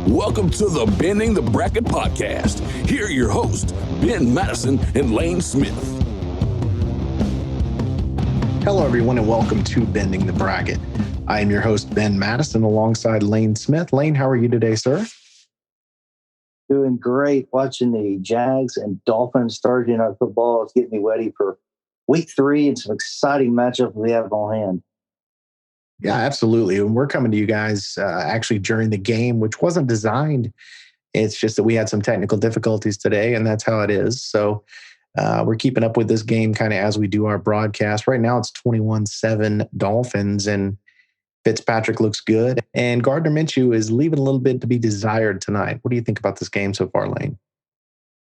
Welcome to the Bending the Bracket podcast. Here are your hosts, Ben Madison and Lane Smith. Hello, everyone, and welcome to Bending the Bracket. I am your host, Ben Madison, alongside Lane Smith. Lane, how are you today, sir? Doing great. Watching the Jags and Dolphins Thursday night football is getting me ready for week 3 and some exciting matchups we have on hand. Yeah, absolutely. And we're coming to you guys actually during the game, which wasn't designed. It's just that we had some technical difficulties today, and that's how it is. So we're keeping up with this game kind of as we do our broadcast. Right now it's 21-7 Dolphins, and Fitzpatrick looks good. And Gardner Minshew is leaving a little bit to be desired tonight. What do you think about this game so far, Lane?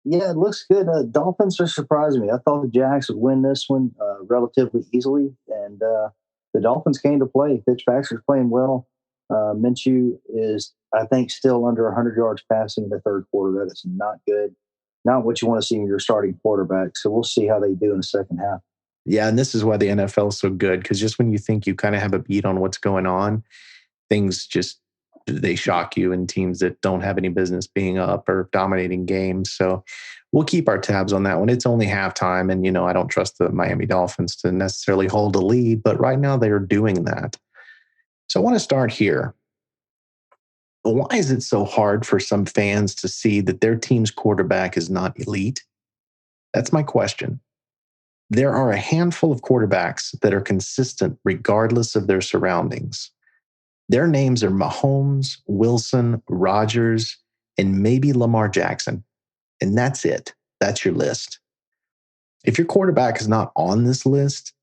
Yeah, it looks good. Dolphins are surprising me. I thought the Jags would win this one relatively easily, and the Dolphins came to play. Fitzpatrick's playing well. Minshew is, I think, still under 100 yards passing in the third quarter. That is not good. Not what you want to see in your starting quarterback. So we'll see how they do in the second half. Yeah, and this is why the NFL is so good, because just when you think you kind of have a beat on what's going on, things just, they shock you, and teams that don't have any business being up or dominating games. So we'll keep our tabs on that one. It's only halftime, and, I don't trust the Miami Dolphins to necessarily hold a lead, but right now they are doing that. So I want to start here. Why is it so hard for some fans to see that their team's quarterback is not elite? That's my question. There are a handful of quarterbacks that are consistent regardless of their surroundings. Their names are Mahomes, Wilson, Rodgers, and maybe Lamar Jackson. And that's it. That's your list. If your quarterback is not on this list,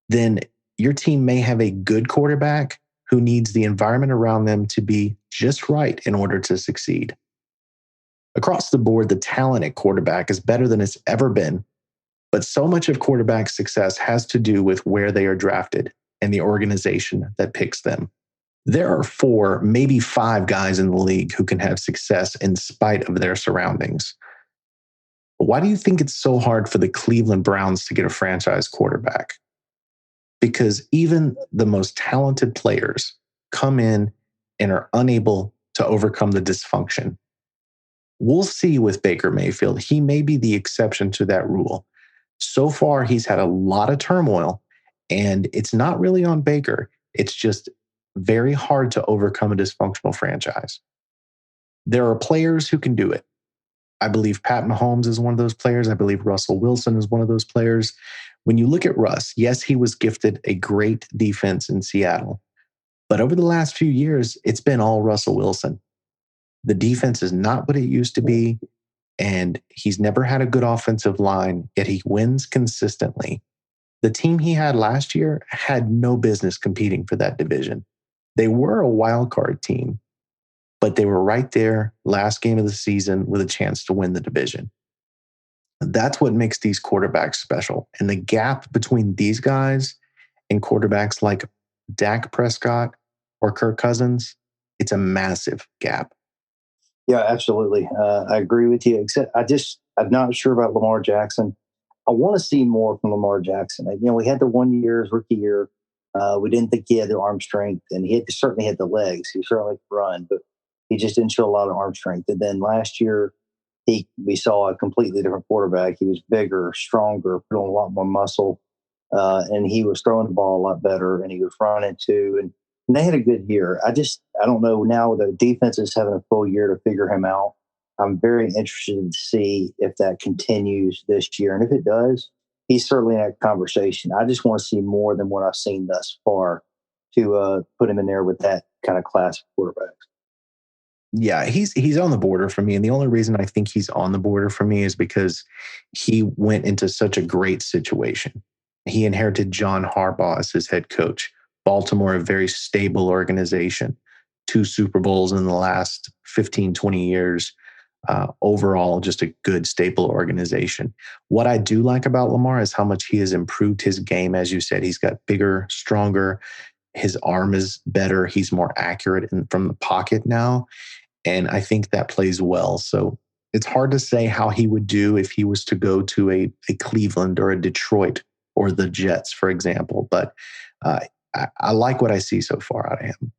then your team may have a good quarterback who needs the environment around them to be just right in order to succeed. Across the board, the talent at quarterback is better than it's ever been. But so much of quarterback success has to do with where they are drafted and the organization that picks them. There are 4, maybe 5 guys in the league who can have success in spite of their surroundings. But why do you think it's so hard for the Cleveland Browns to get a franchise quarterback? Because even the most talented players come in and are unable to overcome the dysfunction. We'll see with Baker Mayfield. He may be the exception to that rule. So far, he's had a lot of turmoil, and it's not really on Baker. It's just very hard to overcome a dysfunctional franchise. There are players who can do it. I believe Pat Mahomes is one of those players. I believe Russell Wilson is one of those players. When you look at Russ, yes, he was gifted a great defense in Seattle. But over the last few years, it's been all Russell Wilson. The defense is not what it used to be. And he's never had a good offensive line, yet he wins consistently. The team he had last year had no business competing for that division. They were a wild card team, but they were right there last game of the season with a chance to win the division. That's what makes these quarterbacks special. And the gap between these guys and quarterbacks like Dak Prescott or Kirk Cousins, it's a massive gap. Yeah, absolutely. I agree with you. Except I'm not sure about Lamar Jackson. I want to see more from Lamar Jackson. We had the 1 year, his rookie year. We didn't think he had the arm strength, and he certainly had the legs. He certainly could run, but he just didn't show a lot of arm strength. And then last year, we saw a completely different quarterback. He was bigger, stronger, put on a lot more muscle, and he was throwing the ball a lot better, and he was running too. And they had a good year. I don't know now. The defense is having a full year to figure him out. I'm very interested to see if that continues this year. And if it does, he's certainly in that conversation. I just want to see more than what I've seen thus far to put him in there with that kind of class of quarterbacks. Yeah, he's on the border for me. And the only reason I think he's on the border for me is because he went into such a great situation. He inherited John Harbaugh as his head coach. Baltimore, a very stable organization, 2 Super Bowls in the last 15, 20 years. Overall, just a good, stable organization. What I do like about Lamar is how much he has improved his game. As you said, he's got bigger, stronger. His arm is better. He's more accurate from the pocket now. And I think that plays well. So it's hard to say how he would do if he was to go to a Cleveland or a Detroit or the Jets, for example. But I like what I see so far out of him.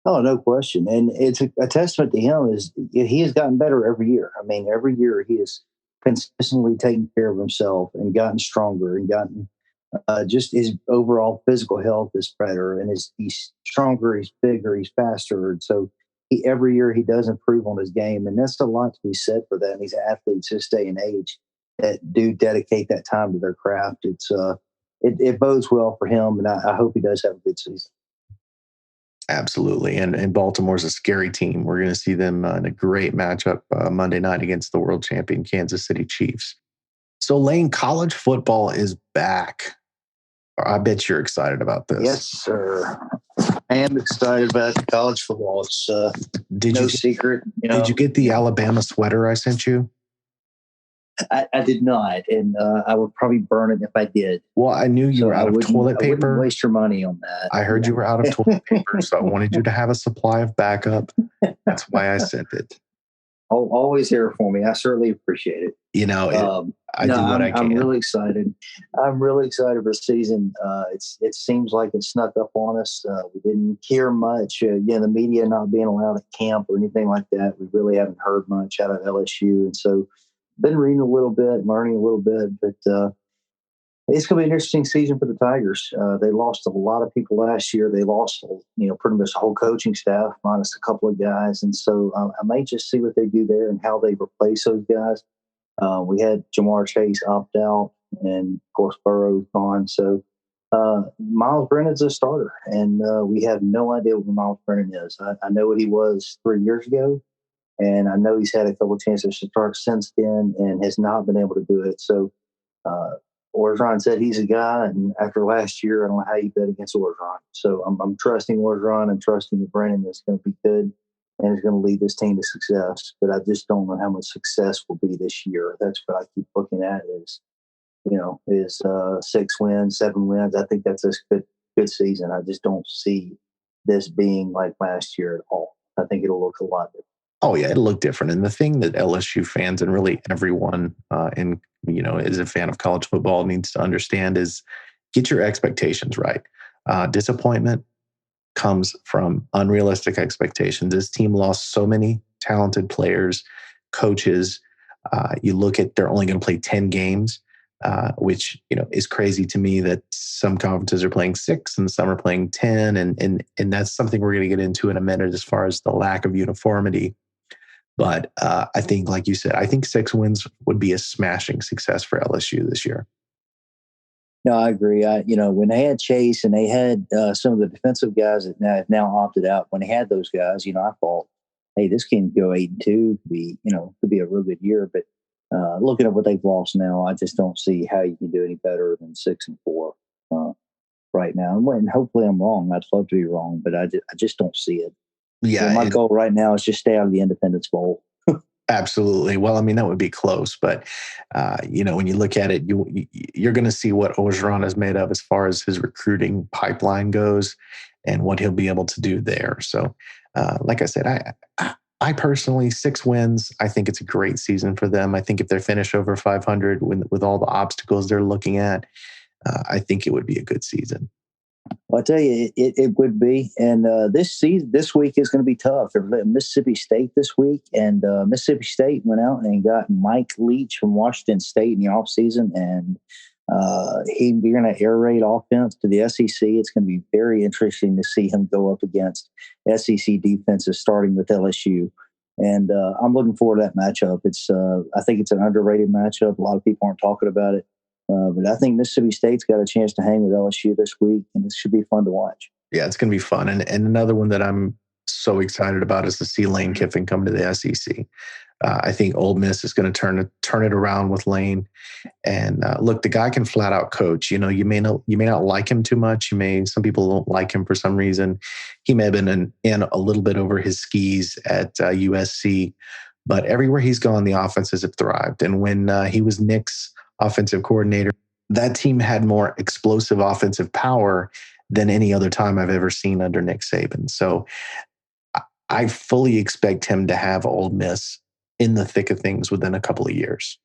Oh, no question. And it's a testament to him is he has gotten better every year. I mean, every year he has consistently taken care of himself and gotten stronger and gotten just his overall physical health is better and he's stronger, he's bigger, he's faster. And so every year he does improve on his game. And that's a lot to be said for that. And these athletes this day and age that do dedicate that time to their craft. It bodes well for him. And I hope he does have a good season. Absolutely. And Baltimore's a scary team. We're going to see them in a great matchup Monday night against the world champion Kansas City Chiefs. So, Lane, college football is back. I bet you're excited about this. Yes, sir. I am excited about college football. It's no secret. Did you get the Alabama sweater I sent you? I did not, and I would probably burn it if I did. Well, I knew you were out of toilet paper. I wouldn't waste your money on that. I heard you were out of toilet paper, so I wanted you to have a supply of backup. That's why I sent it. Always there for me. I certainly appreciate it. I do what I can. I'm really excited. I'm really excited for the season. It seems like it snuck up on us. We didn't hear much. The media not being allowed at camp or anything like that. We really haven't heard much out of LSU, and so been reading a little bit, learning a little bit, but it's going to be an interesting season for the Tigers. They lost a lot of people last year. They lost, pretty much the whole coaching staff, minus a couple of guys. And so I may just see what they do there and how they replace those guys. We had Jamar Chase opt out, and of course Burrow's gone. So Miles Brennan's a starter, and we have no idea what Miles Brennan is. I know what he was 3 years ago. And I know he's had a couple of chances to start since then and has not been able to do it. So Orgeron said he's a guy. And after last year, I don't know how you bet against Orgeron. So I'm trusting Orgeron and trusting that Brennan is going to be good and is going to lead this team to success. But I just don't know how much success will be this year. That's what I keep looking at is 6 wins, 7 wins. I think that's a good season. I just don't see this being like last year at all. I think it'll look a lot different. Oh, yeah, it'll look different. And the thing that LSU fans and really everyone is a fan of college football needs to understand is get your expectations right. Disappointment comes from unrealistic expectations. This team lost so many talented players, coaches. You look at they're only going to play 10 games, which is crazy to me that some conferences are playing 6 and some are playing 10. And that's something we're going to get into in a minute as far as the lack of uniformity. But I think, like you said, I think 6 wins would be a smashing success for LSU this year. No, I agree. When they had Chase and they had some of the defensive guys that have now opted out, when they had those guys, I thought, hey, this can go 8-2, could be a real good year. But looking at what they've lost now, I just don't see how you can do any better than 6-4 right now. And hopefully I'm wrong. I'd love to be wrong, but I just don't see it. Yeah, so my goal right now is just stay out of the Independence Bowl. Absolutely. Well, I mean, that would be close, but when you look at it, you're going to see what Orgeron is made of as far as his recruiting pipeline goes, and what he'll be able to do there. So, like I said, I personally 6 wins. I think it's a great season for them. I think if they finish over 500 with all the obstacles they're looking at, I think it would be a good season. Well, I tell you, it would be. And this week is going to be tough. They're at Mississippi State this week, and Mississippi State went out and got Mike Leach from Washington State in the offseason, and you're going to air raid offense to the SEC. It's going to be very interesting to see him go up against SEC defenses, starting with LSU. And I'm looking forward to that matchup. I think it's an underrated matchup. A lot of people aren't talking about it. But I think Mississippi State's got a chance to hang with LSU this week, and it should be fun to watch. Yeah, it's going to be fun. And another one that I'm so excited about is to see Lane Kiffin come to the SEC. I think Ole Miss is going to turn it around with Lane. And look, the guy can flat out coach. You may not like him too much. Some people don't like him for some reason. He may have been in a little bit over his skis at USC, but everywhere he's gone, the offenses have thrived. And when he was Nick's offensive coordinator, that team had more explosive offensive power than any other time I've ever seen under Nick Saban. So I fully expect him to have Ole Miss in the thick of things within a couple of years.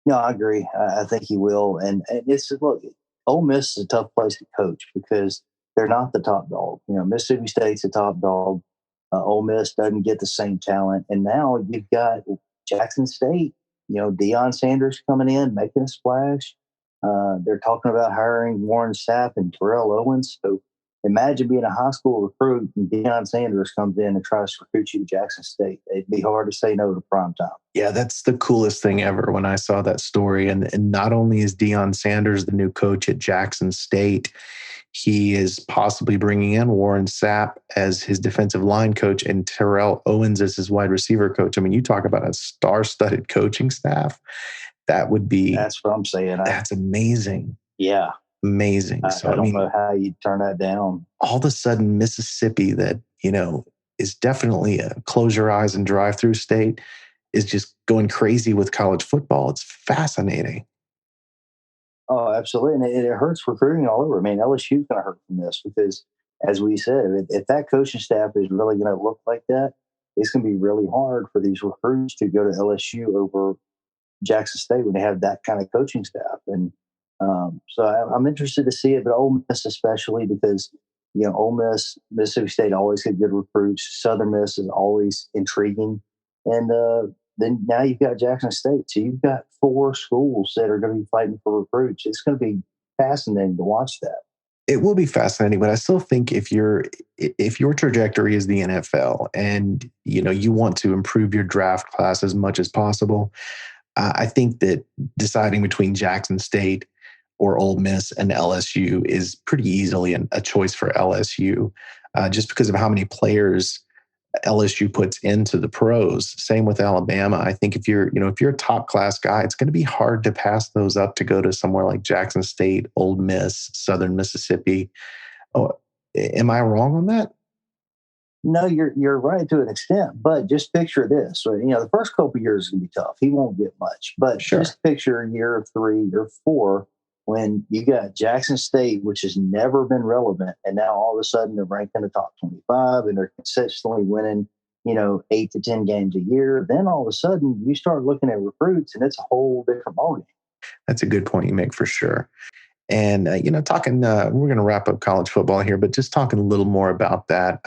No, I agree. I think he will. And look, Ole Miss is a tough place to coach because they're not the top dog. Mississippi State's the top dog. Ole Miss doesn't get the same talent. And now you've got Jackson State, Deion Sanders coming in, making a splash. They're talking about hiring Warren Sapp and Terrell Owens. So imagine being a high school recruit and Deion Sanders comes in and tries to recruit you to Jackson State. It'd be hard to say no to prime time. Yeah, that's the coolest thing ever when I saw that story. And not only is Deion Sanders the new coach at Jackson State, he is possibly bringing in Warren Sapp as his defensive line coach and Terrell Owens as his wide receiver coach. I mean, you talk about a star-studded coaching staff. That's what I'm saying. That's amazing. Yeah. Amazing. I don't know how you turn that down. All of a sudden, Mississippi, that, is definitely a close your eyes and drive through state, is just going crazy with college football. It's fascinating. Oh, absolutely. And it hurts recruiting all over. I mean, LSU's going to hurt from this because, as we said, if that coaching staff is really going to look like that, it's going to be really hard for these recruits to go to LSU over Jackson State when they have that kind of coaching staff. And so I'm interested to see it, but Ole Miss especially because, Ole Miss, Mississippi State always get good recruits. Southern Miss is always intriguing. And then now you've got Jackson State. So you've got 4 schools that are going to be fighting for recruits. It's going to be fascinating to watch that. It will be fascinating, but I still think if your trajectory is the NFL and you want to improve your draft class as much as possible, I think that deciding between Jackson State or Ole Miss and LSU is pretty easily a choice for LSU, just because of how many players LSU puts into the pros. Same with Alabama. I think if you're a top class guy, it's going to be hard to pass those up to go to somewhere like Jackson State, Ole Miss, Southern Mississippi. Oh, am I wrong on that? No, you're right to an extent, but just picture this. Right? The first couple of years is going to be tough. He won't get much, but Just picture year 3 or 4 when you got Jackson State, which has never been relevant, and now all of a sudden they're ranked in the top 25 and they're consistently winning, 8 to 10 games a year. Then all of a sudden you start looking at recruits, and it's a whole different ballgame. That's a good point you make for sure. And talking, we're going to wrap up college football here, but just talking a little more about that.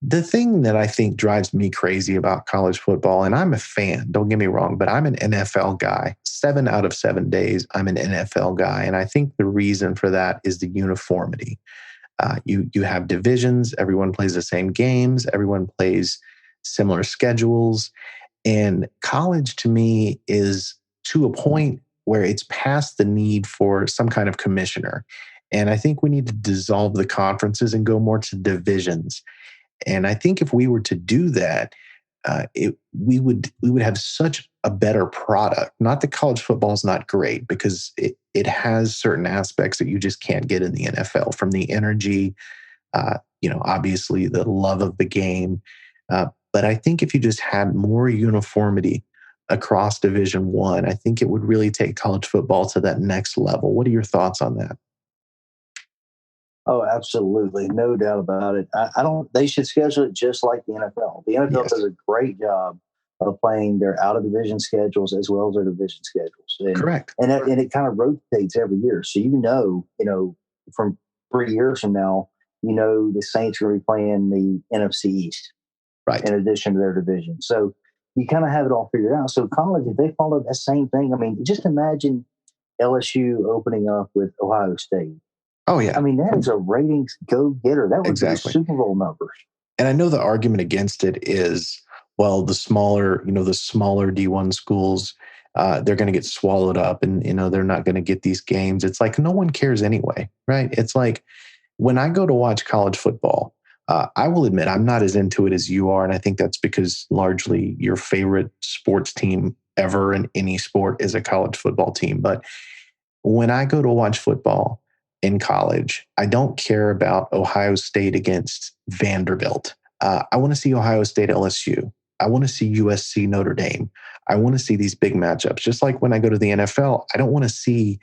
The thing that I think drives me crazy about college football, and I'm a fan, don't get me wrong, but I'm an NFL guy. 7 out of 7 days, I'm an NFL guy. And I think the reason for that is the uniformity. You have divisions, everyone plays the same games, everyone plays similar schedules. And college to me is to a point where it's past the need for some kind of commissioner. And I think we need to dissolve the conferences and go more to divisions. And I think if we were to do that, we would have such a better product. Not that college football is not great, because it has certain aspects that you just can't get in the NFL, from the energy, obviously the love of the game. But I think if you just had more uniformity across Division I, I think it would really take college football to that next level. What are your thoughts on that? Oh, absolutely. No doubt about it. They should schedule it just like the NFL. The NFL does a great job of playing their out of division schedules as well as their division schedules. Correct. And it kind of rotates every year. So, from 3 years from now, the Saints are going to be playing the NFC East. Right. In addition to their division. So you kind of have it all figured out. So college, if they follow that same thing, I mean, just imagine LSU opening up with Ohio State. Oh, yeah. I mean, that is a ratings go-getter. That would be Super Bowl numbers. And I know the argument against it is, well, the smaller D1 schools, they're going to get swallowed up and, they're not going to get these games. It's like no one cares anyway, right? It's like when I go to watch college football, I will admit I'm not as into it as you are. And I think that's because largely your favorite sports team ever in any sport is a college football team. But when I go to watch football in college, I don't care about Ohio State against Vanderbilt. I want to see Ohio State LSU. I want to see USC Notre Dame. I want to see these big matchups. Just like when I go to the NFL, I don't want to see,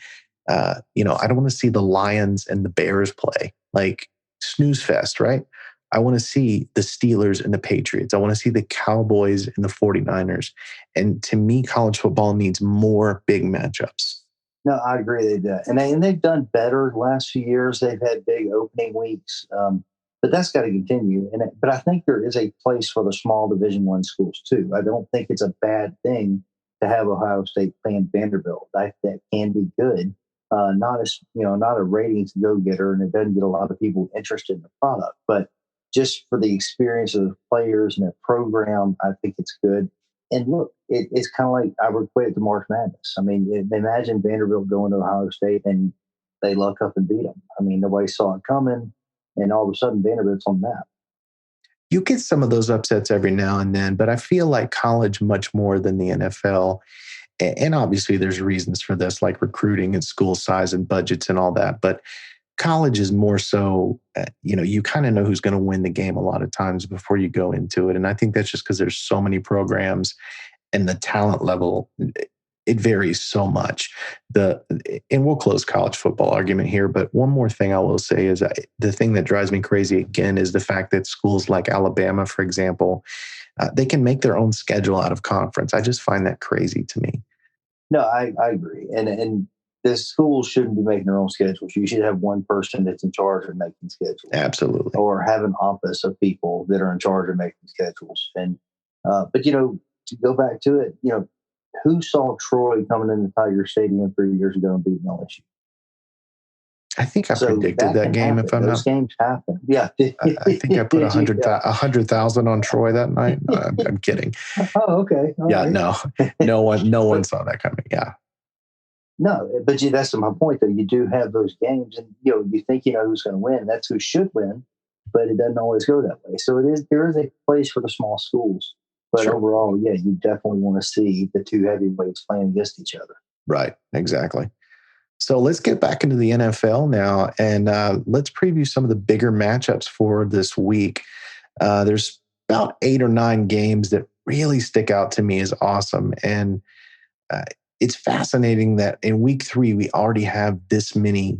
I don't want to see the Lions and the Bears play like snooze fest, right? I want to see the Steelers and the Patriots. I want to see the Cowboys and the 49ers. And to me, college football needs more big matchups. No, I agree. They do, and they've done better the last few years. They've had big opening weeks, but that's got to continue. But I think there is a place for the small Division One schools too. I don't think it's a bad thing to have Ohio State playing Vanderbilt. That can be good. Not as not a ratings go getter, and it doesn't get a lot of people interested in the product. But just for the experience of the players and their program, I think it's good. And look, it's kind of like I would equate it to March Madness. I mean, imagine Vanderbilt going to Ohio State and they luck up and beat them. I mean, nobody saw it coming, and all of a sudden Vanderbilt's on the map. You get some of those upsets every now and then, but I feel like college much more than the NFL. And obviously, there's reasons for this, like recruiting and school size and budgets and all that. But college is more so, you kind of know who's going to win the game a lot of times before you go into it. And I think that's just because there's so many programs and the talent level, it varies so much. And we'll close college football argument here, but one more thing I will say is the thing that drives me crazy again is the fact that schools like Alabama, for example, they can make their own schedule out of conference. I just find that crazy to me. No, I agree. And the schools shouldn't be making their own schedules. You should have one person that's in charge of making schedules. Absolutely. Or have an office of people that are in charge of making schedules. And but to go back to it, who saw Troy coming into Tiger Stadium 3 years ago and beating LSU? I think I predicted that game. Happen. If I'm Those not, games happen. Yeah, I think I put 100,000 on Troy that night. No, I'm kidding. Oh, okay. All yeah, right. no one saw that coming. Yeah. No, but that's my point. Though you do have those games, and you think you know who's going to win. That's who should win, but it doesn't always go that way. So there is a place for the small schools, but Sure. Overall, yeah, you definitely want to see the two heavyweights playing against each other. Right. Exactly. So let's get back into the NFL now, and let's preview some of the bigger matchups for this week. There's about 8 or 9 games that really stick out to me as awesome, and it's fascinating that in week 3 we already have this many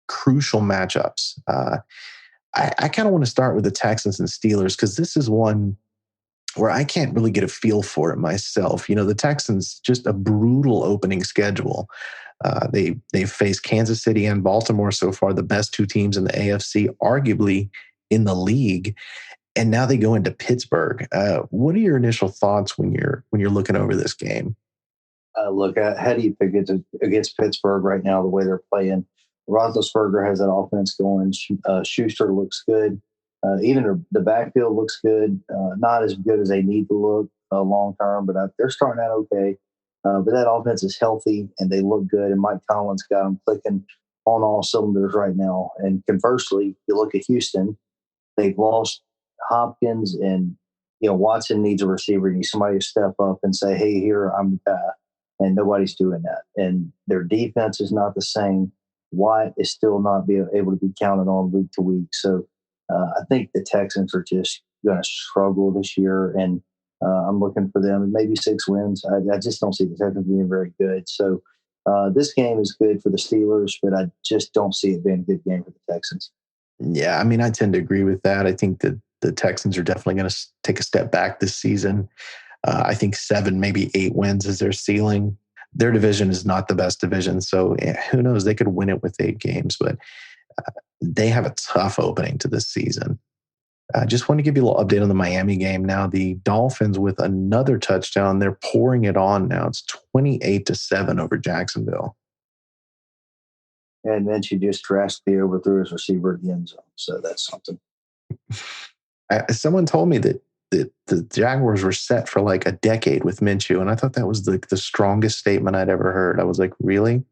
crucial matchups. I kind of want to start with the Texans and Steelers because this is one where I can't really get a feel for it myself. The Texans, just a brutal opening schedule. They've faced Kansas City and Baltimore so far, the best 2 teams in the AFC, arguably in the league. And now they go into Pittsburgh. What are your initial thoughts when you're looking over this game? Look, how do you pick it against Pittsburgh right now, the way they're playing? Roethlisberger has that offense going. Schuster looks good. Even the backfield looks good. Not as good as they need to look long term, but they're starting out okay. But that offense is healthy and they look good. And Mike Collins got them clicking on all cylinders right now. And conversely, you look at Houston, they've lost Hopkins, and Watson needs a receiver. He needs somebody to step up and say, "Hey, here I'm the guy." And nobody's doing that. And their defense is not the same. Watt is still not able to be counted on week to week. So I think the Texans are just going to struggle this year, and I'm looking for them maybe 6 wins. I just don't see the Texans being very good. So this game is good for the Steelers, but I just don't see it being a good game for the Texans. Yeah, I mean, I tend to agree with that. I think that the Texans are definitely going to take a step back this season. I think 7, maybe 8 wins is their ceiling. Their division is not the best division, so who knows? They could win it with 8 games, but they have a tough opening to this season. I just want to give you a little update on the Miami game now. The Dolphins with another touchdown. They're pouring it on now. It's 28-7 over Jacksonville. And then she just drastically overthrew his receiver at the end zone, so that's something. Someone told me that the Jaguars were set for like a decade with Minshew, and I thought that was the strongest statement I'd ever heard. I was like, really?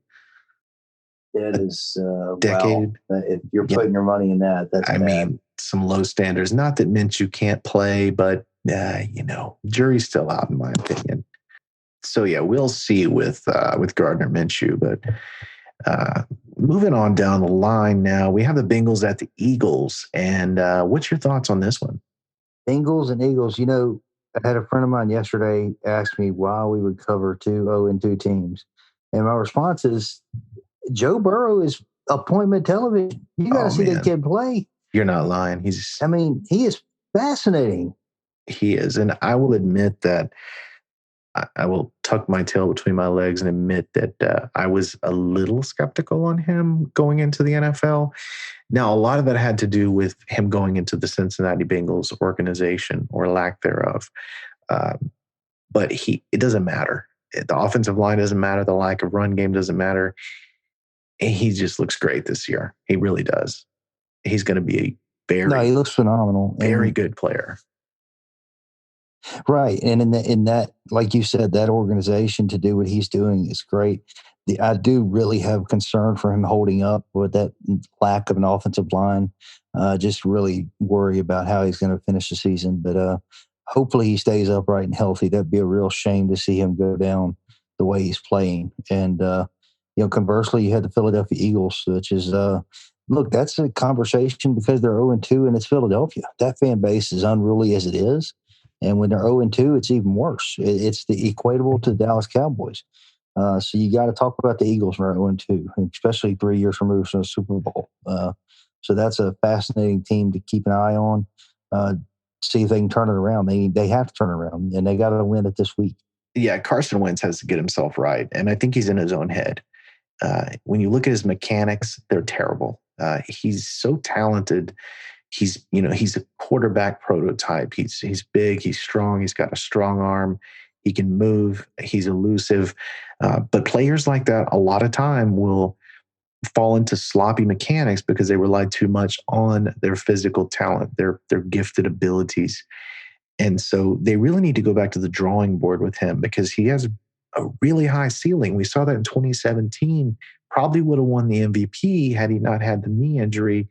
It is decade. Wow. If you're putting your money in that, that's bad. Mean, some low standards. Not that Minshew can't play, but jury's still out in my opinion. So yeah, we'll see with Gardner Minshew. But moving on down the line now, we have the Bengals at the Eagles, and what's your thoughts on this one? Bengals and Eagles. I had a friend of mine yesterday ask me why we would cover 2-0-2 teams, and my response is, Joe Burrow is appointment television. You got to see that kid play. You're not lying. He is fascinating. He is. And I will admit that I will tuck my tail between my legs and admit that I was a little skeptical on him going into the NFL. Now, a lot of that had to do with him going into the Cincinnati Bengals organization or lack thereof. Um, but it doesn't matter. The offensive line doesn't matter. The lack of run game doesn't matter. He just looks great this year. He really does. He's going to be a No, he very, looks phenomenal. very And good player. right. And in that, like you said, that organization to do what he's doing is great. I do really have concern for him holding up with that lack of an offensive line. Just really worry about how he's going to finish the season. But hopefully he stays upright and healthy. That'd be a real shame to see him go down the way he's playing. And, conversely, you had the Philadelphia Eagles, which is, look, that's a conversation because they're 0-2 and it's Philadelphia. That fan base is unruly as it is. And when they're 0-2, it's even worse. It's the equatable to the Dallas Cowboys. So you got to talk about the Eagles when they're 0-2, especially 3 years removed from the Super Bowl. So that's a fascinating team to keep an eye on. See if they can turn it around. They have to turn it around, and they got to win it this week. Yeah, Carson Wentz has to get himself right, and I think he's in his own head. When you look at his mechanics, they're terrible. He's so talented. He's a quarterback prototype. He's big. He's strong. He's got a strong arm. He can move. He's elusive. But players like that, a lot of time, will fall into sloppy mechanics because they rely too much on their physical talent, their gifted abilities. And so they really need to go back to the drawing board with him because he has a really high ceiling. We saw that in 2017. Probably would have won the MVP had he not had the knee injury.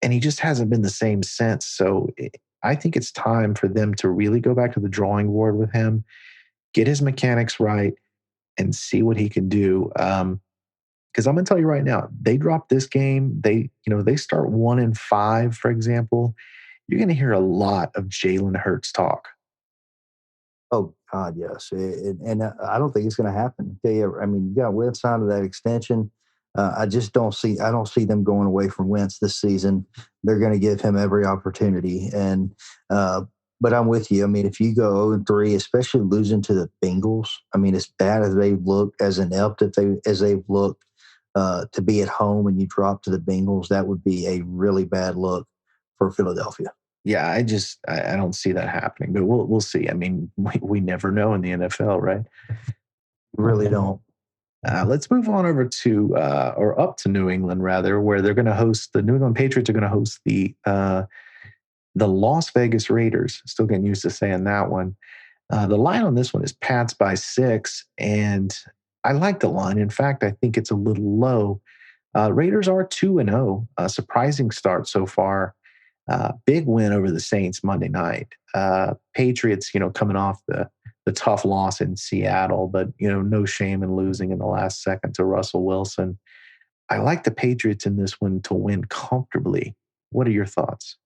And he just hasn't been the same since. So I think it's time for them to really go back to the drawing board with him, get his mechanics right, and see what he can do. Because I'm going to tell you right now, they drop this game. They start 1-5, for example. You're going to hear a lot of Jalen Hurts talk. Oh God, yes, and I don't think it's going to happen. I mean, you got Wentz signed to that extension. I just don't see. I don't see them going away from Wentz this season. They're going to give him every opportunity, and but I'm with you. I mean, if you go 0-3, especially losing to the Bengals, I mean, as bad as they've looked, as inept as they've looked, to be at home and you drop to the Bengals, that would be a really bad look for Philadelphia. Yeah, I don't see that happening, but we'll see. I mean, we never know in the NFL, right? Really don't. Let's move on over to or up to New England rather, where they're going to host the New England Patriots are going to host the Las Vegas Raiders. Still getting used to saying that one. The line on this one is Pats by 6, and I like the line. In fact, I think it's a little low. Raiders are 2-0, a surprising start so far. Big win over the Saints Monday night. Patriots, coming off the tough loss in Seattle, but no shame in losing in the last second to Russell Wilson. I like the Patriots in this one to win comfortably. What are your thoughts?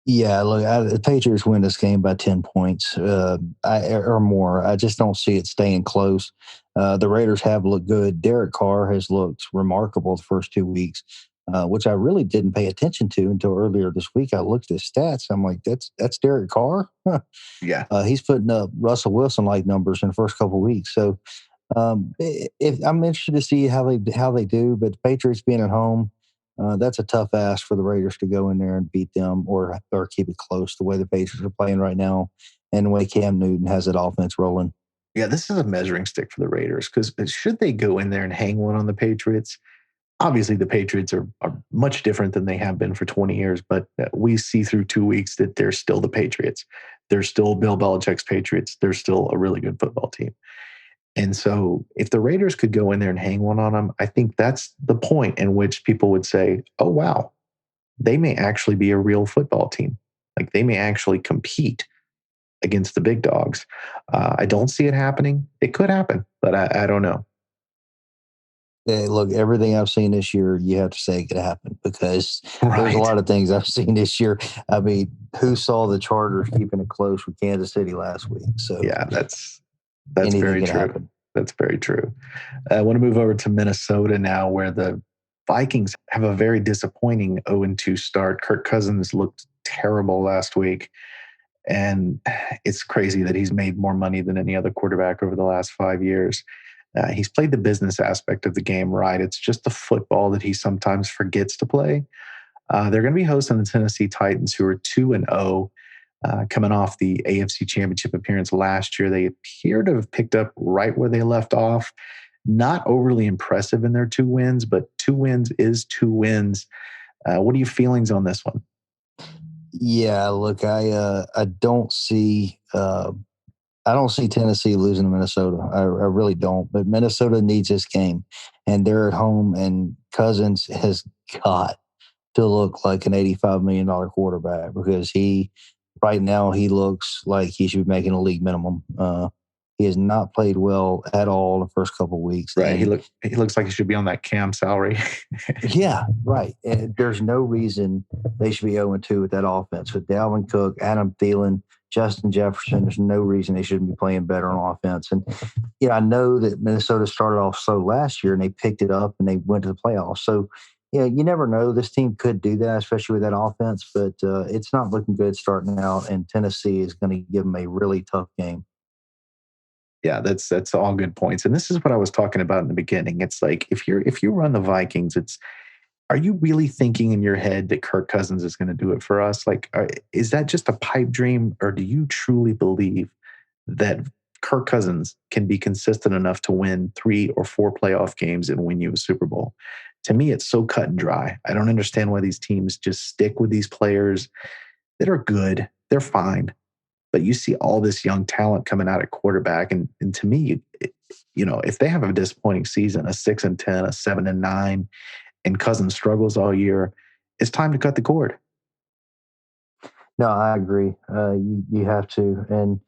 Yeah, look, the Patriots win this game by 10 points or more. I just don't see it staying close. The Raiders have looked good. Derek Carr has looked remarkable the first 2 weeks, which I really didn't pay attention to until earlier this week. I looked at his stats. I'm like, that's Derek Carr? Yeah. He's putting up Russell Wilson-like numbers in the first couple of weeks. So if I'm interested to see how they do, but the Patriots being at home, that's a tough ask for the Raiders to go in there and beat them or keep it close the way the Patriots are playing right now and the way Cam Newton has that offense rolling. Yeah, this is a measuring stick for the Raiders because should they go in there and hang one on the Patriots? Obviously, the Patriots are much different than they have been for 20 years, but we see through 2 weeks that they're still the Patriots. They're still Bill Belichick's Patriots. They're still a really good football team. And so if the Raiders could go in there and hang one on them, I think that's the point in which people would say, oh, wow, they may actually be a real football team. Like they may actually compete against the big dogs. I don't see it happening. It could happen, but I don't know. Hey, look, everything I've seen this year, you have to say it could happen because there's a lot of things I've seen this year. I mean, who saw the Chargers keeping it close with Kansas City last week? So yeah, that's very true. Happen. That's very true. I want to move over to Minnesota now, where the Vikings have a very disappointing 0-2 start. Kirk Cousins looked terrible last week. And it's crazy that he's made more money than any other quarterback over the last 5 years. He's played the business aspect of the game right. It's just the football that he sometimes forgets to play. They're going to be hosting the Tennessee Titans, who are 2-0, coming off the AFC Championship appearance last year. They appear to have picked up right where they left off. Not overly impressive in their 2 wins, but 2 wins is 2 wins. What are your feelings on this one? Yeah, look, I don't see Tennessee losing to Minnesota. I really don't. But Minnesota needs this game, and they're at home. And Cousins has got to look like an $85 million quarterback, because right now he looks like he should be making a league minimum. He has not played well at all the first couple of weeks. Right. He looks like he should be on that Cam salary. Yeah, right. And there's no reason they should be 0-2 with that offense. With Dalvin Cook, Adam Thielen, Justin Jefferson, there's no reason they shouldn't be playing better on offense. And I know that Minnesota started off slow last year and they picked it up and they went to the playoffs. So, you never know. This team could do that, especially with that offense, but it's not looking good starting out, and Tennessee is going to give them a really tough game. Yeah, that's all good points. And this is what I was talking about in the beginning. It's like if you run the Vikings, are you really thinking in your head that Kirk Cousins is going to do it for us? Like, is that just a pipe dream, or do you truly believe that Kirk Cousins can be consistent enough to win 3 or 4 playoff games and win you a Super Bowl? To me, it's so cut and dry. I don't understand why these teams just stick with these players that are good. They're fine. But you see all this young talent coming out at quarterback. And to me, if they have a disappointing season, a 6-10, a 7-9, and Cousins struggles all year, it's time to cut the cord. No, I agree. You have to. And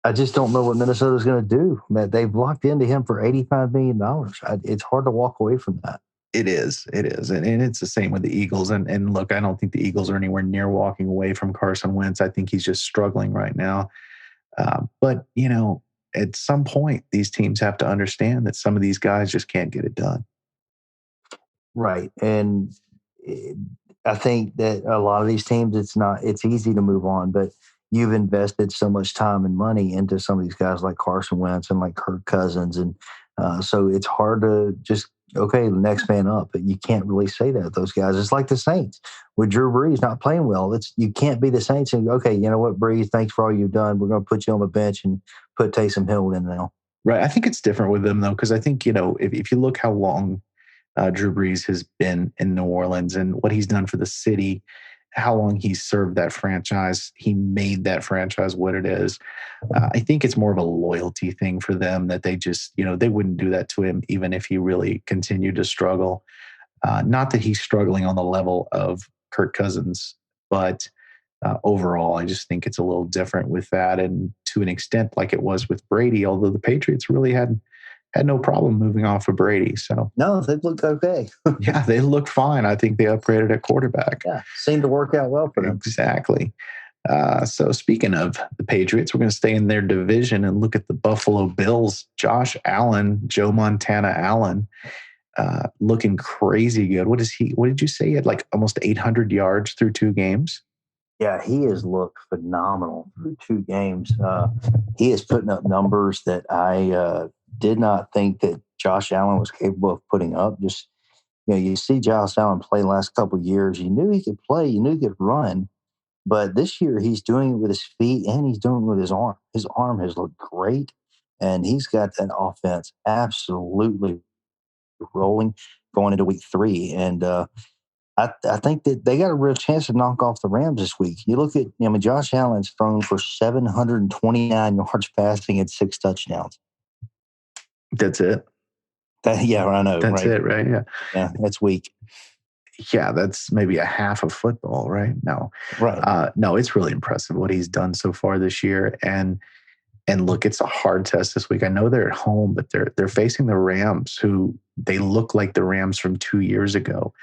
I just don't know what Minnesota's going to do. Man, they've locked into him for $85 million. It's hard to walk away from that. It is. And it's the same with the Eagles. And look, I don't think the Eagles are anywhere near walking away from Carson Wentz. I think he's just struggling right now. But, at some point, these teams have to understand that some of these guys just can't get it done. Right. And I think that a lot of these teams, it's easy to move on, but you've invested so much time and money into some of these guys like Carson Wentz and like Kirk Cousins. And so it's hard to just, okay, the next man up. But you can't really say that with those guys. It's like the Saints with Drew Brees not playing well. You can't be the Saints and, okay, you know what, Brees, thanks for all you've done. We're going to put you on the bench and put Taysom Hill in now. Right. I think it's different with them, though, because I think, if you look how long Drew Brees has been in New Orleans and what he's done for the city, how long he's served that franchise, he made that franchise what it is. I think it's more of a loyalty thing for them that they just, they wouldn't do that to him even if he really continued to struggle. Not that he's struggling on the level of Kirk Cousins, but overall, I just think it's a little different with that. And to an extent, like it was with Brady, although the Patriots really had no problem moving off of Brady. So no, they looked okay. Yeah, they looked fine. I think they upgraded at quarterback. Yeah, seemed to work out well for them. Exactly. So speaking of the Patriots, we're going to stay in their division and look at the Buffalo Bills. Josh Allen, Joe Montana Allen, looking crazy good. What did you say? He had like almost 800 yards through 2 games? Yeah, he has looked phenomenal through 2 games. He is putting up numbers that I did not think that Josh Allen was capable of putting up. Just, you see Josh Allen play the last couple of years. You knew he could play. You knew he could run. But this year he's doing it with his feet and he's doing it with his arm. His arm has looked great. And he's got that offense absolutely rolling going into week 3. And I think that they got a real chance to knock off the Rams this week. You look at, Josh Allen's thrown for 729 yards passing and 6 touchdowns. That's it. Yeah, I know. That's right? it, right? Yeah. Yeah, that's weak. Yeah, that's maybe a half of football, right? No. Right. No, it's really impressive what he's done so far this year. And look, it's a hard test this week. I know they're at home, but they're facing the Rams, who they look like the Rams from 2 years ago.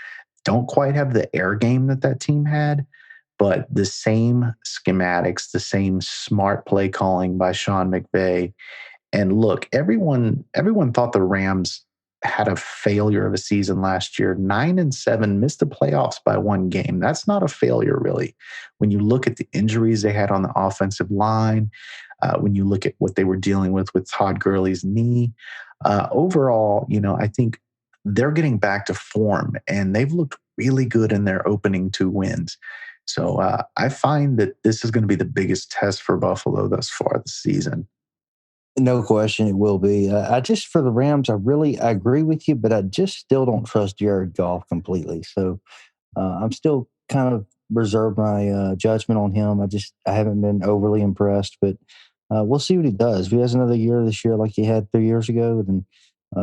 Don't quite have the air game that team had, but the same schematics, the same smart play calling by Sean McVay. And look, everyone thought the Rams had a failure of a season last year, 9-7, missed the playoffs by one game. That's not a failure, really. When you look at the injuries they had on the offensive line, when you look at what they were dealing with Todd Gurley's knee, overall, I think they're getting back to form, and they've looked really good in their opening 2 wins. So I find that this is going to be the biggest test for Buffalo thus far this season. No question, it will be. I just for the Rams, I agree with you, but I just still don't trust Jared Goff completely. So I'm still kind of reserve my judgment on him. I haven't been overly impressed, but we'll see what he does. If he has another year this year like he had 3 years ago, then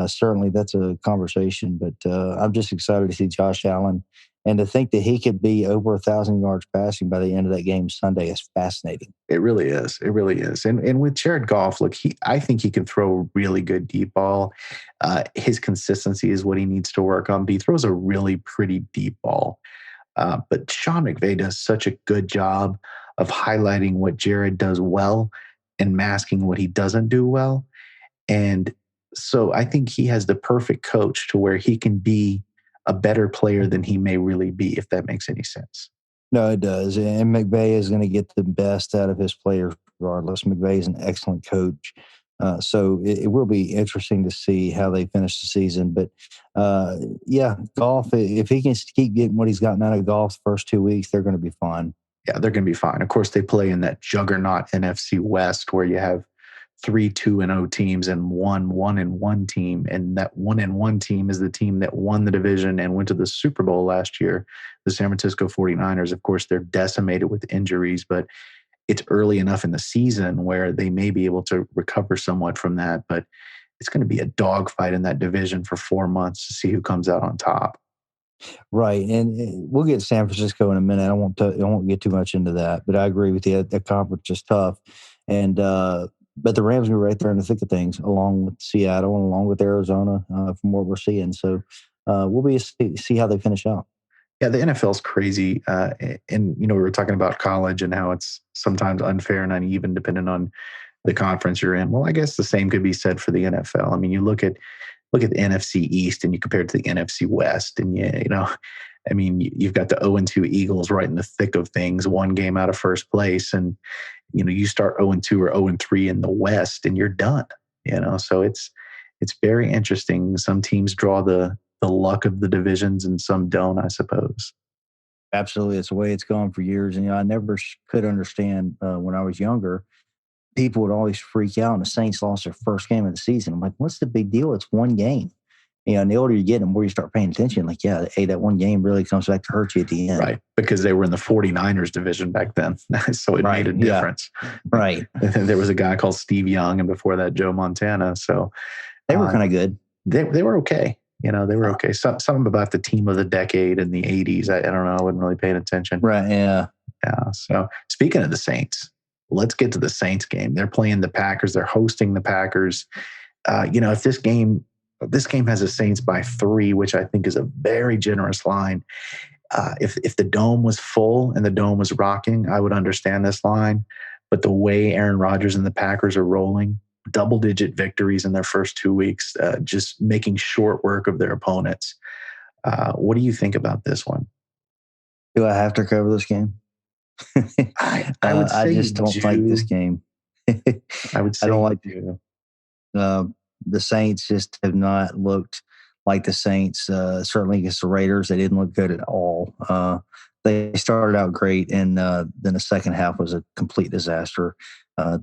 certainly that's a conversation. But I'm just excited to see Josh Allen, and to think that he could be over 1,000 yards passing by the end of that game Sunday is fascinating. It really is. It really is. And with Jared Goff, look, I think he can throw a really good deep ball. His consistency is what he needs to work on. But he throws a really pretty deep ball. But Sean McVay does such a good job of highlighting what Jared does well and masking what he doesn't do well. And so I think he has the perfect coach to where he can be a better player than he may really be, if that makes any sense. No, it does. And McVay is going to get the best out of his players regardless. McVay is an excellent coach. So it will be interesting to see how they finish the season. But yeah, Goff, if he can keep getting what he's gotten out of Goff the first 2 weeks, they're going to be fine. Yeah, they're going to be fine. Of course, they play in that juggernaut NFC West where you have 3 2-0 teams and 1 1-1 team. And that 1-1 team is the team that won the division and went to the Super Bowl last year. The San Francisco 49ers, of course, they're decimated with injuries, but it's early enough in the season where they may be able to recover somewhat from that. But it's going to be a dogfight in that division for 4 months to see who comes out on top. Right. And we'll get to San Francisco in a minute. I won't get too much into that, but I agree with you. The conference is tough. And, but the Rams are right there in the thick of things, along with Seattle and along with Arizona, from what we're seeing. So we'll be see how they finish out. Yeah, the NFL is crazy. And, we were talking about college and how it's sometimes unfair and uneven depending on the conference you're in. Well, I guess the same could be said for the NFL. I mean, you look at the NFC East and you compare it to the NFC West, and you've got the 0-2 Eagles right in the thick of things, 1 game out of first place, and you start 0-2 or 0-3 in the West, and you're done. So it's very interesting. Some teams draw the luck of the divisions, and some don't, I suppose. Absolutely, it's the way it's gone for years. And I never could understand when I was younger. People would always freak out and the Saints lost their first game of the season. I'm like, what's the big deal? It's 1 game. And the older you get, the more you start paying attention. Like, yeah, hey, that 1 game really comes back to hurt you at the end. Right, because they were in the 49ers division back then. So it made a difference. Yeah. Right. There was a guy called Steve Young, and before that, Joe Montana. So they were kind of good. They were okay. They were okay. Something about the team of the decade in the 80s. I don't know. I wasn't really paying attention. Right, yeah. Yeah. So speaking of the Saints, let's get to the Saints game. They're playing the Packers. They're hosting the Packers. If this game has the Saints by 3, which I think is a very generous line. If the dome was full and the dome was rocking, I would understand this line. But the way Aaron Rodgers and the Packers are rolling, double-digit victories in their first 2 weeks, just making short work of their opponents. What do you think about this one? Do I have to cover this game? I would say I just don't like this game. I would say I don't like you. The Saints just have not looked like the Saints. Certainly against the Raiders, they didn't look good at all. They started out great, and then the second half was a complete disaster.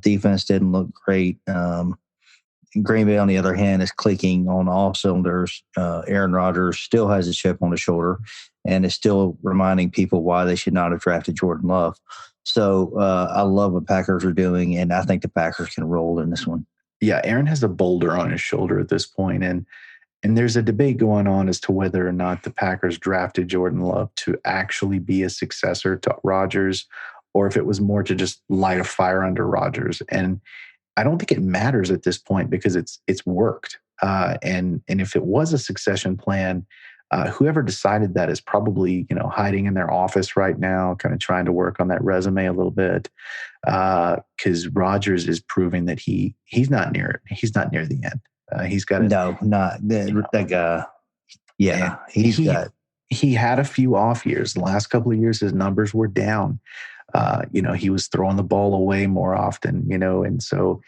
Defense didn't look great. Green Bay, on the other hand, is clicking on all cylinders. Aaron Rodgers still has a chip on his shoulder and is still reminding people why they should not have drafted Jordan Love. So I love what Packers are doing, and I think the Packers can roll in this one. Yeah, Aaron has a boulder on his shoulder at this point, and there's a debate going on as to whether or not the Packers drafted Jordan Love to actually be a successor to Rodgers, or if it was more to just light a fire under Rodgers. And I don't think it matters at this point because it's worked. And if it was a succession plan, whoever decided that is probably hiding in their office right now, kind of trying to work on that resume a little bit, because Rodgers is proving that he's not near it. He's not near the end. He's got No, not that guy. Yeah, he had a few off years. The last couple of years, his numbers were down. He was throwing the ball away more often, and so,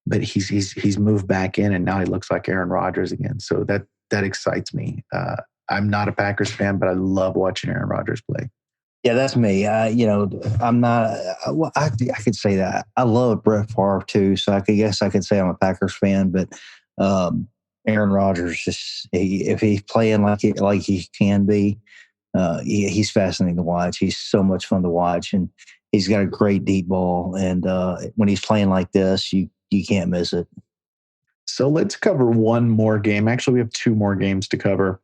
but he's moved back in, and now he looks like Aaron Rodgers again. So that excites me. I'm not a Packers fan, but I love watching Aaron Rodgers play. Yeah, that's me. I'm not. Well, I could say that. I love Brett Favre too, so I could say I'm a Packers fan. But Aaron Rodgers, if he's playing like he can be, he's fascinating to watch. He's so much fun to watch, and he's got a great deep ball. And when he's playing like this, you can't miss it. So let's cover one more game. Actually, we have two more games to cover.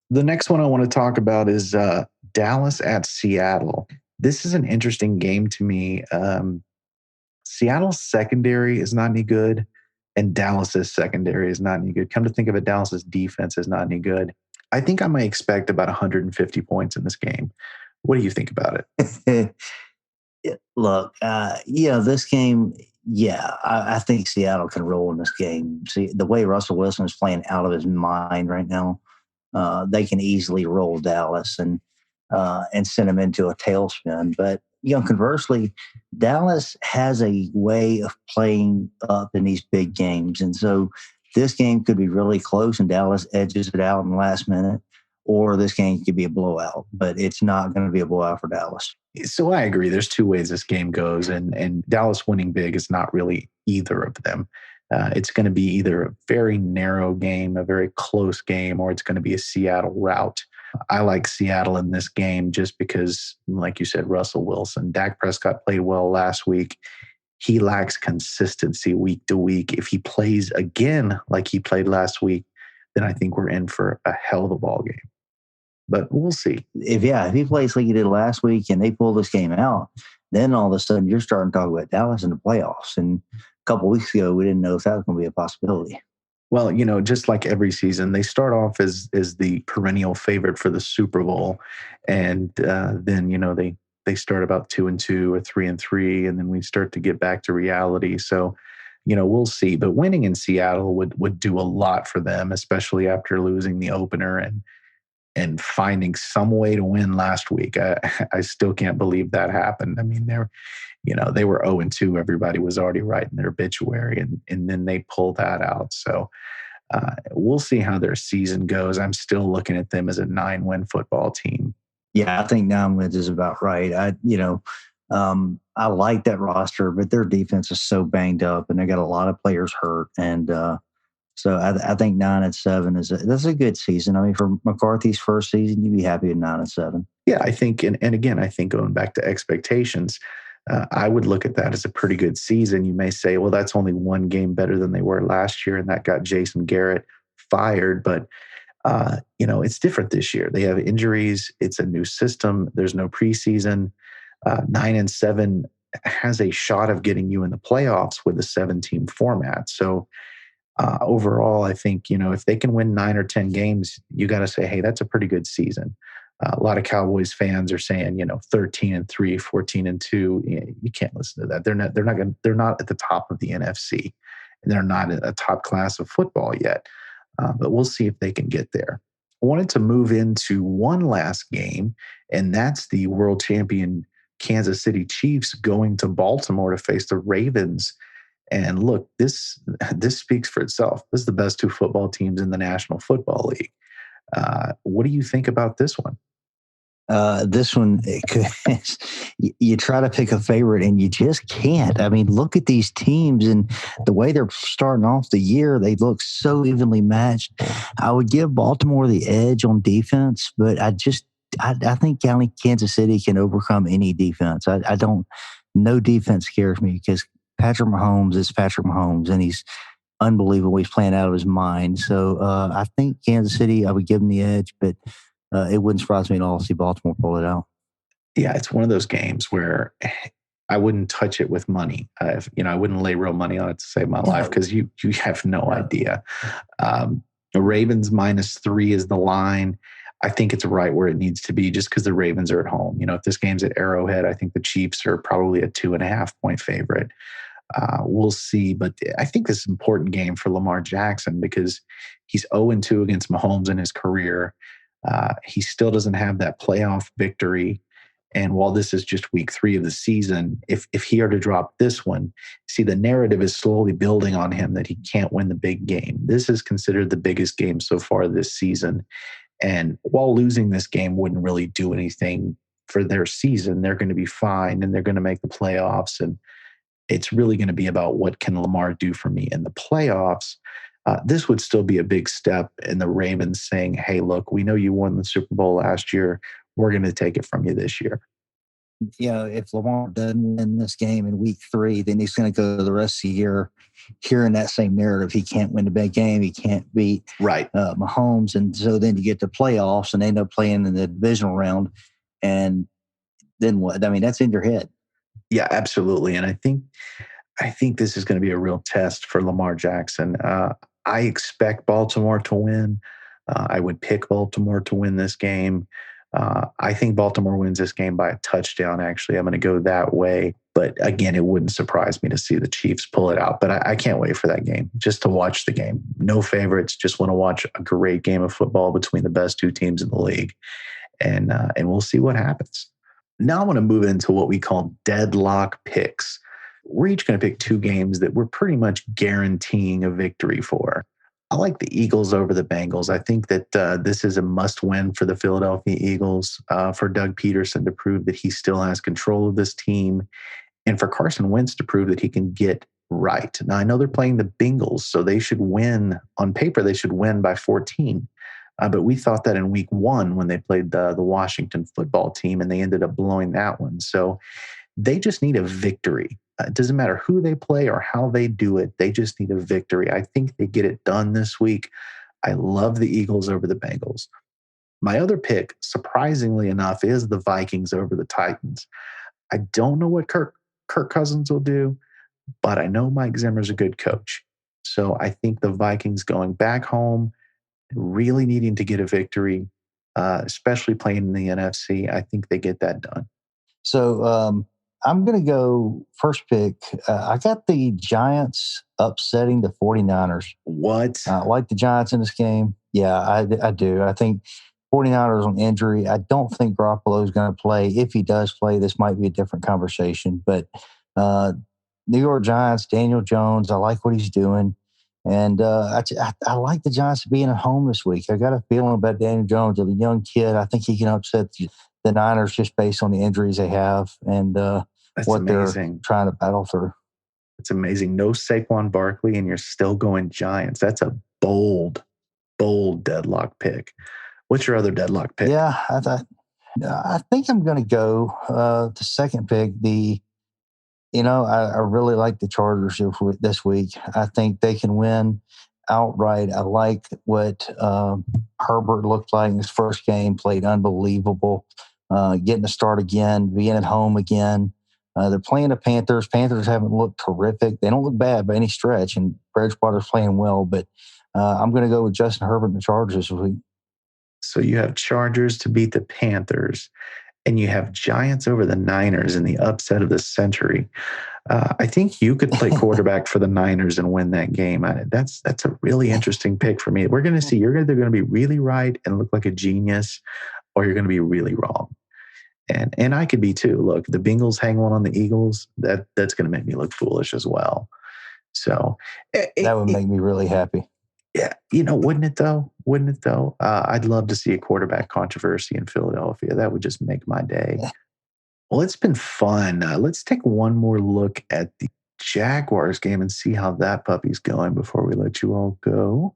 The next one I want to talk about is Dallas at Seattle. This is an interesting game to me. Seattle's secondary is not any good, and Dallas's secondary is not any good. Come to think of it, Dallas's defense is not any good. I think I might expect about 150 points in this game. What do you think about it? Look, this game, I think Seattle can roll in this game. See, the way Russell Wilson is playing out of his mind right now, they can easily roll Dallas and send them into a tailspin. But conversely, Dallas has a way of playing up in these big games, and so this game could be really close, and Dallas edges it out in the last minute, or this game could be a blowout. But it's not going to be a blowout for Dallas. So I agree. There's two ways this game goes, and Dallas winning big is not really either of them. It's going to be either a very narrow game, a very close game, or it's going to be a Seattle rout. I like Seattle in this game just because, like you said, Russell Wilson, Dak Prescott played well last week. He lacks consistency week to week. If he plays again like he played last week, then I think we're in for a hell of a ball game. But we'll see. If he plays like he did last week and they pull this game out, then all of a sudden you're starting to talk about Dallas in the playoffs. And a couple of weeks ago, we didn't know if that was going to be a possibility. Well, just like every season, they start off as the perennial favorite for the Super Bowl. And then, they start about 2-2 or 3-3, and then we start to get back to reality. So, we'll see. But winning in Seattle would do a lot for them, especially after losing the opener and finding some way to win last week. I still can't believe that happened. I mean, they were 0-2. Everybody was already writing their obituary, and then they pulled that out. So we'll see how their season goes. I'm still looking at them as a 9-win football team. Yeah, I think 9 wins is about right. I like that roster, but their defense is so banged up, and they got a lot of players hurt. And so I think 9-7 that's a good season. I mean, for McCarthy's first season, you'd be happy at 9-7. Yeah, I think, and again, I think going back to expectations, I would look at that as a pretty good season. You may say, well, that's only one game better than they were last year, and that got Jason Garrett fired. But it's different this year. They have injuries. It's a new system. There's no preseason. 9-7 has a shot of getting you in the playoffs with a 7-team format. So overall, I think, if they can win 9 or 10 games, you got to say, hey, that's a pretty good season. A lot of Cowboys fans are saying, 13-3, 14-2. You can't listen to that. They're not at the top of the NFC, and they're not a top class of football yet. But we'll see if they can get there. I wanted to move into one last game, and that's the world champion Kansas City Chiefs going to Baltimore to face the Ravens. And look, this speaks for itself. This is the best two football teams in the National Football League. What do you think about this one? This one, you try to pick a favorite and you just can't. I mean, look at these teams and the way they're starting off the year. They look so evenly matched. I would give Baltimore the edge on defense, but I think Kansas City can overcome any defense. No defense scares me because Patrick Mahomes is Patrick Mahomes, and he's unbelievable. He's playing out of his mind. So I think Kansas City, I would give them the edge, but it wouldn't surprise me at all to see Baltimore pull it out. Yeah, it's one of those games where I wouldn't touch it with money. I wouldn't lay real money on it to save my life because you have no idea. The Ravens -3 is the line. I think it's right where it needs to be just because the Ravens are at home. If this game's at Arrowhead, I think the Chiefs are probably a 2.5 point favorite. We'll see. But I think this is an important game for Lamar Jackson because he's 0-2 against Mahomes in his career. He still doesn't have that playoff victory. And while this is just week 3 of the season, if he are to drop this one, see, the narrative is slowly building on him that he can't win the big game. This is considered the biggest game so far this season. And while losing this game wouldn't really do anything for their season, they're going to be fine and they're going to make the playoffs. And it's really going to be about what can Lamar do for me in the playoffs. This would still be a big step in the Ravens saying, hey, look, we know you won the Super Bowl last year. We're going to take it from you this year. If Lamar doesn't win this game in week 3, then he's going to go the rest of the year hearing that same narrative. He can't win the big game. He can't beat Mahomes. And so then you get to playoffs and they end up playing in the divisional round. And then what? I mean, that's in your head. Yeah, absolutely. And I think this is going to be a real test for Lamar Jackson. I expect Baltimore to win. I would pick Baltimore to win this game. I think Baltimore wins this game by a touchdown, actually. I'm going to go that way. But again, it wouldn't surprise me to see the Chiefs pull it out. But I can't wait for that game, just to watch the game. No favorites, just want to watch a great game of football between the best 2 teams in the league. And we'll see what happens. Now I want to move into what we call deadlock picks. We're each going to pick 2 games that we're pretty much guaranteeing a victory for. I like the Eagles over the Bengals. I think that this is a must-win for the Philadelphia Eagles, for Doug Peterson to prove that he still has control of this team, and for Carson Wentz to prove that he can get right. Now, I know they're playing the Bengals, so they should win. On paper, they should win by 14. But we thought that in week 1 when they played the Washington football team, and they ended up blowing that one. So they just need a victory. It doesn't matter who they play or how they do it. They just need a victory. I think they get it done this week. I love the Eagles over the Bengals. My other pick, surprisingly enough, is the Vikings over the Titans. I don't know what Kirk Cousins will do, but I know Mike Zimmer's a good coach. So I think the Vikings going back home, really needing to get a victory, especially playing in the NFC, I think they get that done. So I'm going to go first pick. I got the Giants upsetting the 49ers. What? I like the Giants in this game. Yeah, I do. I think 49ers on injury. I don't think Garoppolo is going to play. If he does play, this might be a different conversation. But New York Giants, Daniel Jones, I like what he's doing. And I like the Giants being at home this week. I got a feeling about Daniel Jones, a young kid. I think he can upset the Niners just based on the injuries they have and what amazing. They're trying to battle through. It's amazing. No Saquon Barkley, and you're still going Giants. That's a bold deadlock pick. What's your other deadlock pick? Yeah, I think I'm going to go the second pick. I really like the Chargers this week. I think they can win outright. I like what Herbert looked like in his first game, played unbelievable, getting to start again, being at home again. They're playing the Panthers. Panthers haven't looked terrific. They don't look bad by any stretch, and Bridgewater's playing well. But I'm going to go with Justin Herbert and the Chargers this week. So you have Chargers to beat the Panthers, and you have Giants over the Niners in the upset of the century. I think you could play quarterback for the Niners and win that game. That's a really interesting pick for me. We're going to see. You're either going to be really right and look like a genius, or you're going to be really wrong. And I could be too. Look, the Bengals hang one on the Eagles. That's going to make me look foolish as well. So that would make me really happy. Yeah, wouldn't it though? I'd love to see a quarterback controversy in Philadelphia. That would just make my day. Well, it's been fun. Let's take one more look at the Jaguars game and see how that puppy's going before we let you all go.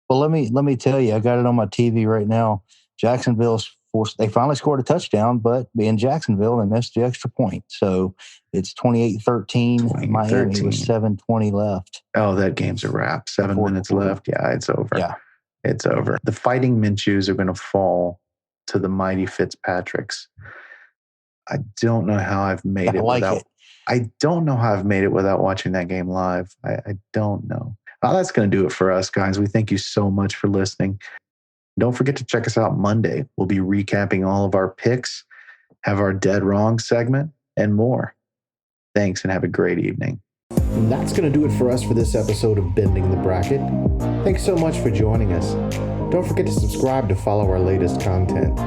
Well, let me tell you, I got it on my TV right now. Jacksonville's forced. They finally scored a touchdown, but being Jacksonville, they missed the extra point. So it's 28-13. Miami with 7:20 left. Oh, that game's a wrap. 7 minutes left. Yeah, it's over. Yeah. It's over. The Fighting Minshews are going to fall to the mighty Fitzpatricks. I don't know how I've made it without. I don't know how I've made it without watching that game live. I don't know. Well, that's going to do it for us, guys. We thank you so much for listening. Don't forget to check us out Monday. We'll be recapping all of our picks, have our Dead Wrong segment, and more. Thanks, and have a great evening. And that's going to do it for us for this episode of Bending the Bracket. Thanks so much for joining us. Don't forget to subscribe to follow our latest content.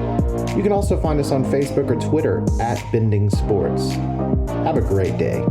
You can also find us on Facebook or Twitter at Bending Sports. Have a great day.